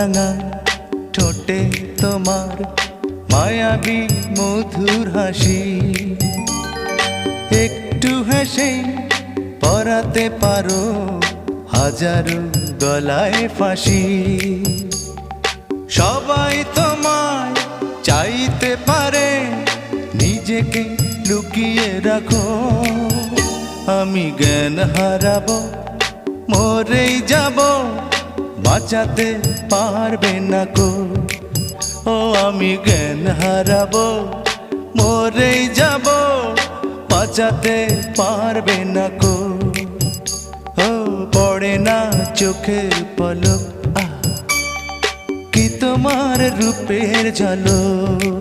রাঙা ঠোঁটে তোমার মায়াবী মধুর হাসি, একটু হেসে পরাতে পারো হাজারো গলায় ফাঁসি। সবাই তোমায় চাইতে পারে, নিজেকে লুকিয়ে রাখো। আমি জ্ঞান হারাবো, মরেই যাব, বাঁচাতে পারবে না কো। ও আমি জ্ঞান হারাবো, মরেই যাব, বাঁচাতে পারবে না কো। ও পড়ে না চোখের পলক, কি তোমার রূপের ঝলক।